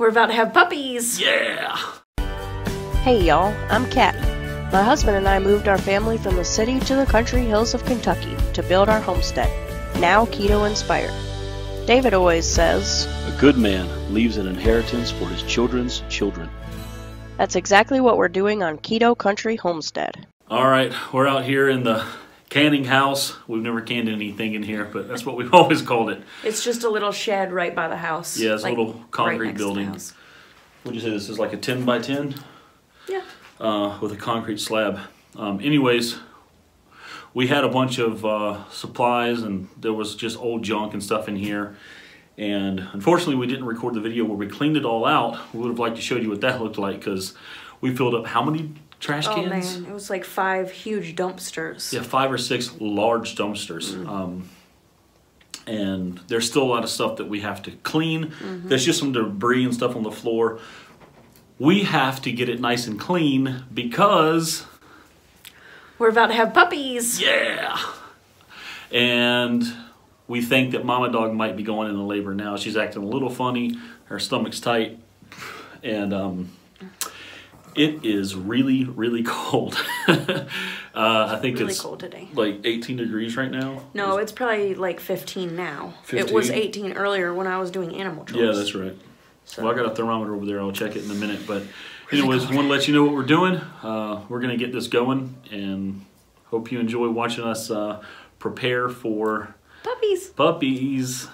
We're about to have puppies! Yeah! Hey y'all, I'm Kat. My husband and I moved our family from the city to the country hills of Kentucky to build our homestead, now keto inspired. David always says, A good man leaves an inheritance for his children's children. That's exactly what we're doing on Keto Country Homestead. Alright, we're out here in the canning house. We've never canned anything in here, but that's what we've always called it. It's just a little shed right by the house. Yeah, it's like, a little concrete right building. Would you say this is like a 10 by 10? Yeah. With a concrete slab. Anyways, we had a bunch of supplies and there was just old junk and stuff in here. And unfortunately we didn't record the video where we cleaned it all out. We would have liked to show you what that looked like because we filled up how many trash cans? Oh man, it was like 5 huge dumpsters. Yeah, 5 or 6 large dumpsters. And there's still a lot of stuff that we have to clean. There's just some debris and stuff on the floor. We have to get it nice and clean because we're about to have puppies. Yeah. And we think that Mama Dog might be going into labor now. She's acting a little funny. Her stomach's tight. And it is really, really cold. I think really it's cold today. Like 18 degrees right now. No, it's probably like 15 now. 15? It was 18 earlier when I was doing animal chores. Yeah, that's right. So. Well, I got a thermometer over there. I'll check it in a minute. But anyways, want to let you know what we're doing. We're going to get this going and hope you enjoy watching us prepare for puppies. Puppies.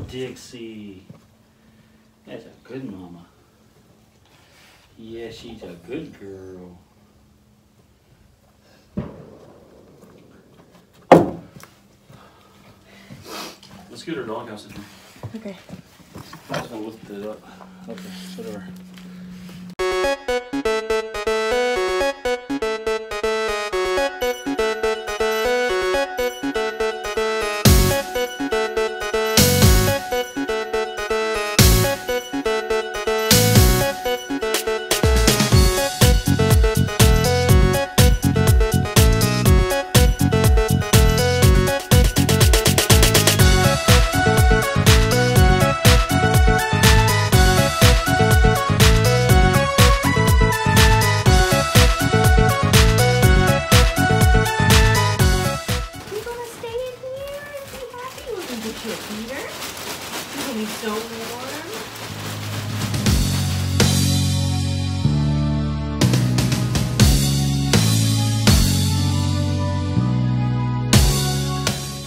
Dixie. That's a good mama. Yeah, she's a good girl. Let's get her doghouse in here. Okay. I'm just gonna lift it up. Okay, whatever. So warm.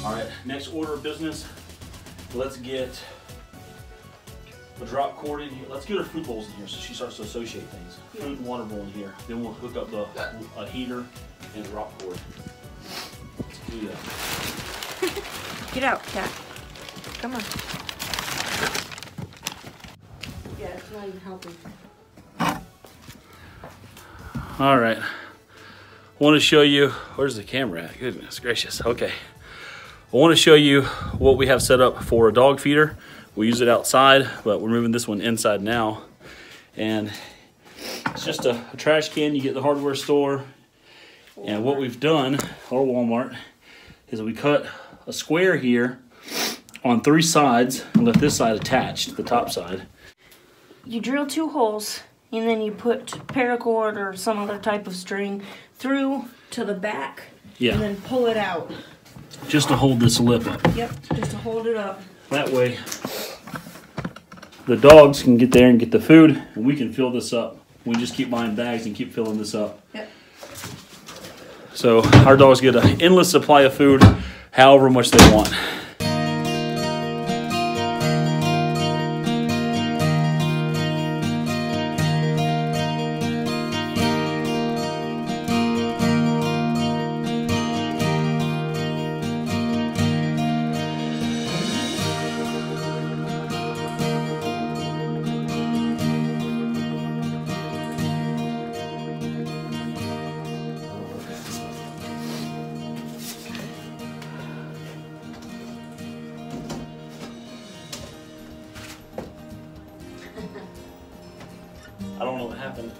All right, next order of business. Let's get a drop cord in here. Let's get her food bowls in here so she starts to associate things. Food and water bowl in here. Then we'll hook up a heater and drop cord. Let's do that. Get out, Cat. Come on. Yeah, it's not even helping. All right. want to show you, where's the camera at? Goodness gracious. Okay. I want to show you what we have set up for a dog feeder. We use it outside, but we're moving this one inside now. And it's just a trash can you get at the hardware store. And what we've done, or Walmart, is we cut a square here on 3 sides and left this side attached, the top side. You drill 2 holes, and then you put paracord or some other type of string through to the back, and then pull it out. Just to hold this lip up. Yep, just to hold it up. That way, the dogs can get there and get the food, and we can fill this up. We just keep buying bags and keep filling this up. Yep. So our dogs get an endless supply of food, however much they want. I don't know what happened.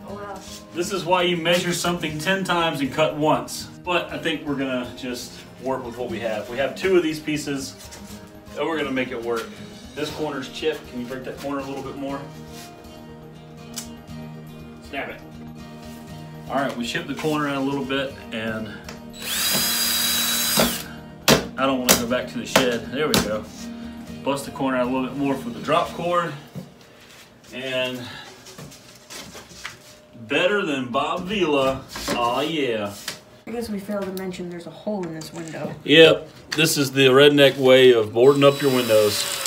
Oh well. This is why you measure something 10 times and cut once. But I think we're gonna just work with what we have. We have 2 of these pieces, and we're gonna make it work. This corner's chipped. Can you break that corner a little bit more? Snap it. All right, we chipped the corner out a little bit, and I don't want to go back to the shed. There we go. Bust the corner out a little bit more for the drop cord. And better than Bob Vila. Oh yeah. I guess we failed to mention there's a hole in this window. Yep, this is the redneck way of boarding up your windows.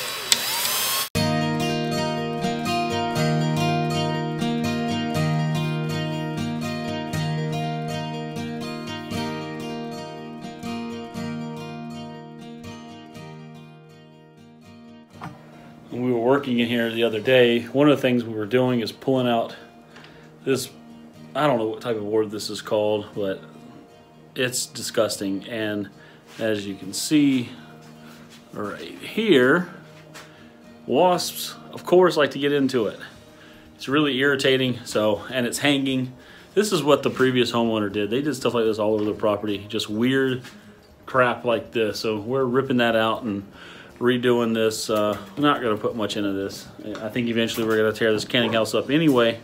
When we were working in here the other day, one of the things we were doing is pulling out this, I don't know what type of board this is called, but it's disgusting. And as you can see right here, wasps, of course, like to get into it. It's really irritating, and it's hanging. This is what the previous homeowner did. They did stuff like this all over the property, just weird crap like this. So we're ripping that out and redoing this. I'm not going to put much into this. I think eventually we're going to tear this canning house up anyway,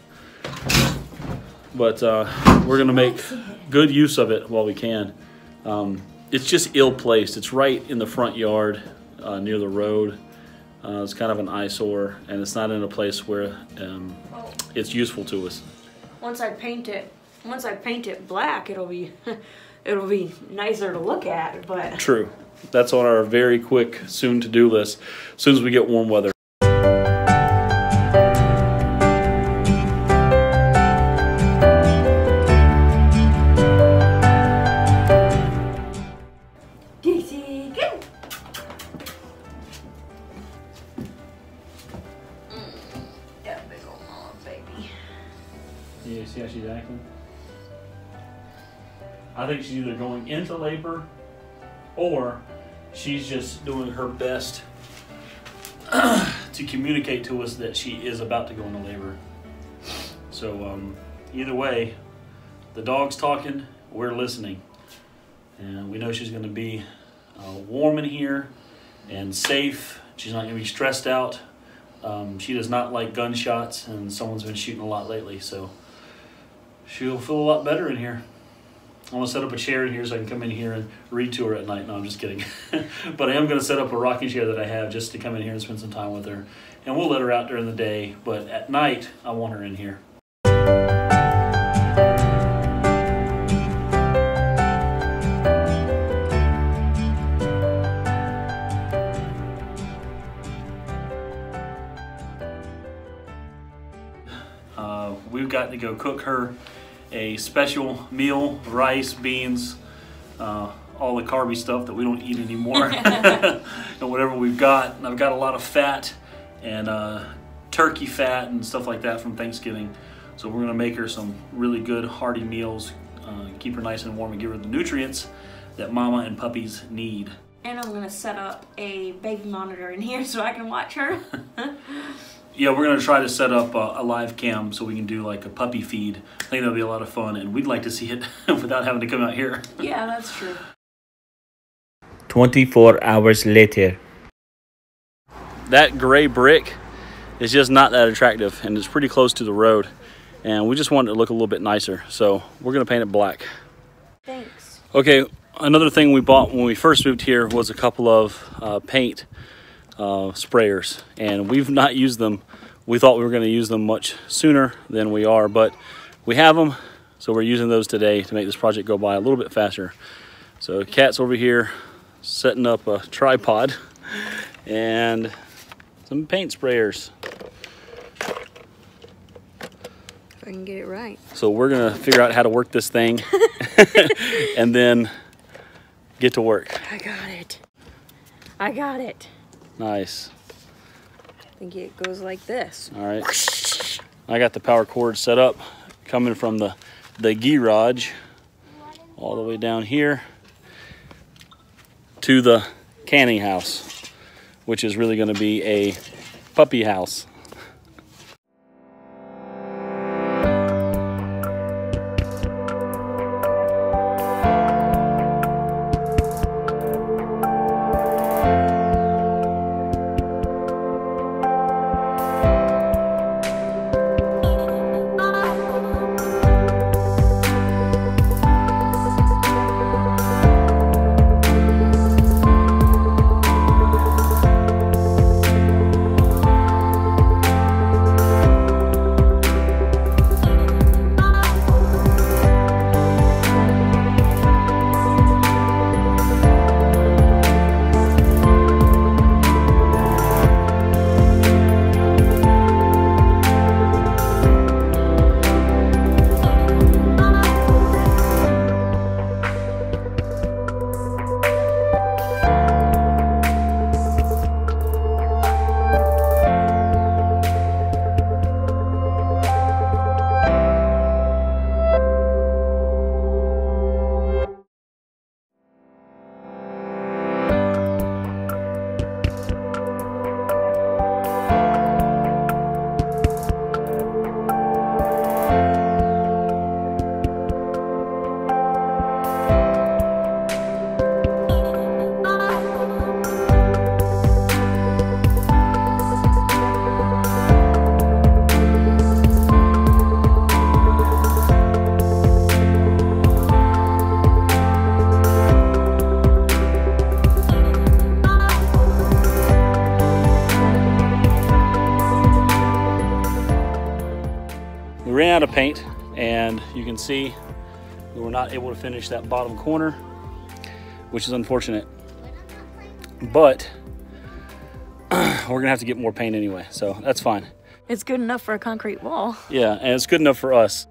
but we're going to make good use of it while we can. It's just ill placed. It's right in the front yard near the road. It's kind of an eyesore, and it's not in a place where it's useful to us. Once I paint it black, it'll be it'll be nicer to look at, but True. That's on our very quick soon-to-do list as soon as we get warm weather. Dixie, go! That big old mama baby. Yeah, see how she's acting? I think she's either going into labor or she's just doing her best to communicate to us that she is about to go into labor. So either way, the dog's talking, we're listening. And we know she's going to be warm in here and safe. She's not going to be stressed out. She does not like gunshots, and someone's been shooting a lot lately, so she'll feel a lot better in here. I'm going to set up a chair in here so I can come in here and read to her at night. No, I'm just kidding. But I am going to set up a rocking chair that I have just to come in here and spend some time with her. And we'll let her out during the day, but at night, I want her in here. We've got to go cook her a special meal, rice, beans, all the carby stuff that we don't eat anymore, and whatever we've got. And I've got a lot of fat and turkey fat and stuff like that from Thanksgiving. So we're gonna make her some really good hearty meals, keep her nice and warm and give her the nutrients that mama and puppies need. And I'm gonna set up a baby monitor in here so I can watch her. Yeah, we're gonna try to set up a live cam so we can do like a puppy feed. I think that'll be a lot of fun, and we'd like to see it without having to come out here. Yeah, that's true. 24 hours later. That gray brick is just not that attractive, and it's pretty close to the road. And we just want it to look a little bit nicer, so we're gonna paint it black. Thanks. Okay, another thing we bought when we first moved here was a couple of paint sprayers, and we've not used them. We thought we were going to use them much sooner than we are, but we have them, so we're using those today to make this project go by a little bit faster. So Kat's over here setting up a tripod and some paint sprayers. If I can get it right. So we're gonna figure out how to work this thing and then get to work. I got it. I got it. Nice. I think it goes like this. All right. I got the power cord set up, coming from the garage all the way down here to the canning house, which is really going to be a puppy house. Ran out of paint, and you can see we were not able to finish that bottom corner, which is unfortunate, but we're gonna have to get more paint anyway, so that's fine. It's good enough for a concrete wall. Yeah, and it's good enough for us.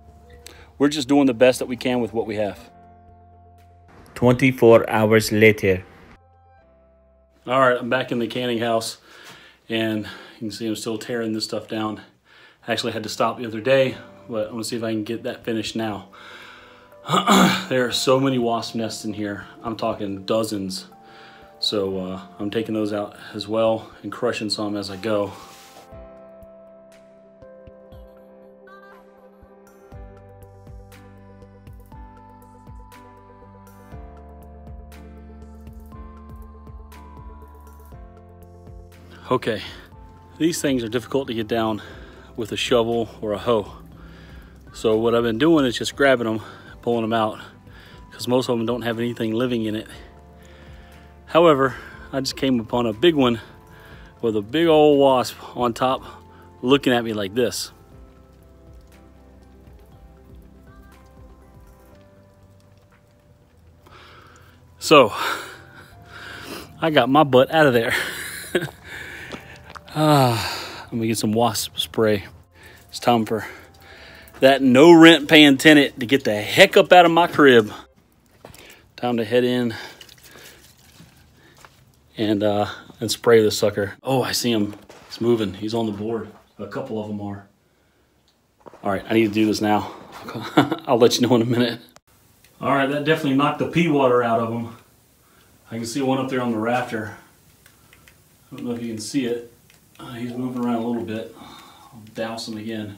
We're just doing the best that we can with what we have. 24 hours later. All right, I'm back in the canning house, and you can see I'm still tearing this stuff down. I actually had to stop the other day, but I'm gonna see if I can get that finished now. There are so many wasp nests in here. I'm talking dozens. So I'm taking those out as well and crushing some as I go. Okay, these things are difficult to get down with a shovel or a hoe. So what I've been doing is just grabbing them, pulling them out, because most of them don't have anything living in it. However, I just came upon a big one with a big old wasp on top looking at me like this. So I got my butt out of there. I'm gonna get some wasp spray. It's time for that no rent paying tenant to get the heck up out of my crib. Time to head in and spray this sucker. Oh, I see him. He's moving. He's on the board. A couple of them are. All right, I need to do this now. I'll let you know in a minute. All right, that definitely knocked the pee water out of them. I can see one up there on the rafter. I don't know if you can see it. He's moving around a little bit. I'll douse him again.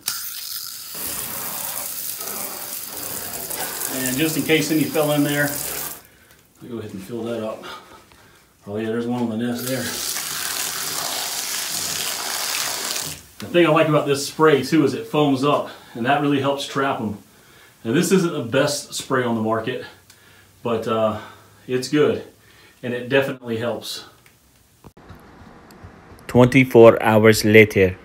And just in case any fell in there, I'll go ahead and fill that up. Oh yeah, there's one on the nest there. The thing I like about this spray too is it foams up, and that really helps trap them. Now this isn't the best spray on the market, but it's good, and it definitely helps. 24 hours later.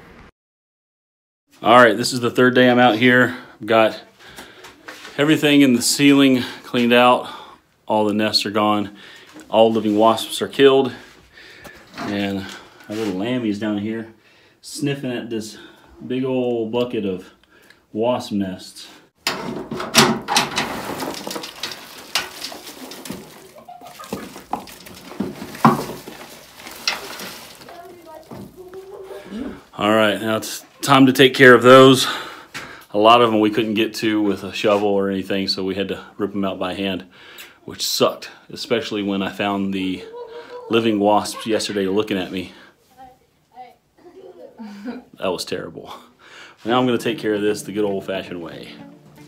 All right, this is the third day I'm out here. I've got everything in the ceiling cleaned out. All the nests are gone. All living wasps are killed. And our little lammy's down here sniffing at this big old bucket of wasp nests. All right, now it's time to take care of those. A lot of them we couldn't get to with a shovel or anything, so we had to rip them out by hand, which sucked, especially when I found the living wasps yesterday looking at me. That was terrible. Now I'm going to take care of this the good old-fashioned way.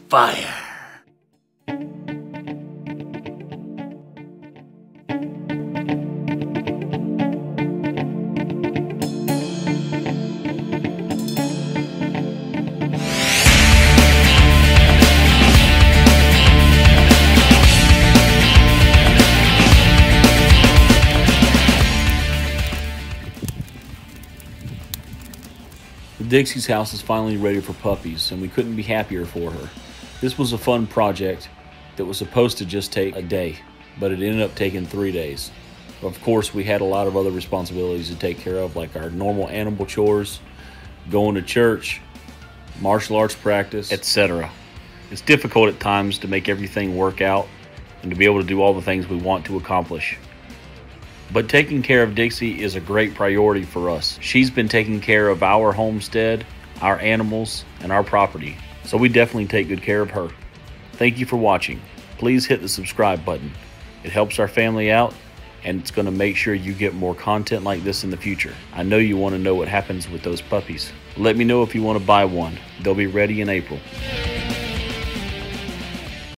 Fire! Dixie's house is finally ready for puppies, and we couldn't be happier for her. This was a fun project that was supposed to just take a day, but it ended up taking 3 days. Of course, we had a lot of other responsibilities to take care of, like our normal animal chores, going to church, martial arts practice, etc. It's difficult at times to make everything work out and to be able to do all the things we want to accomplish. But taking care of Dixie is a great priority for us. She's been taking care of our homestead, our animals, and our property. So we definitely take good care of her. Thank you for watching. Please hit the subscribe button. It helps our family out, and it's going to make sure you get more content like this in the future. I know you want to know what happens with those puppies. Let me know if you want to buy one. They'll be ready in April.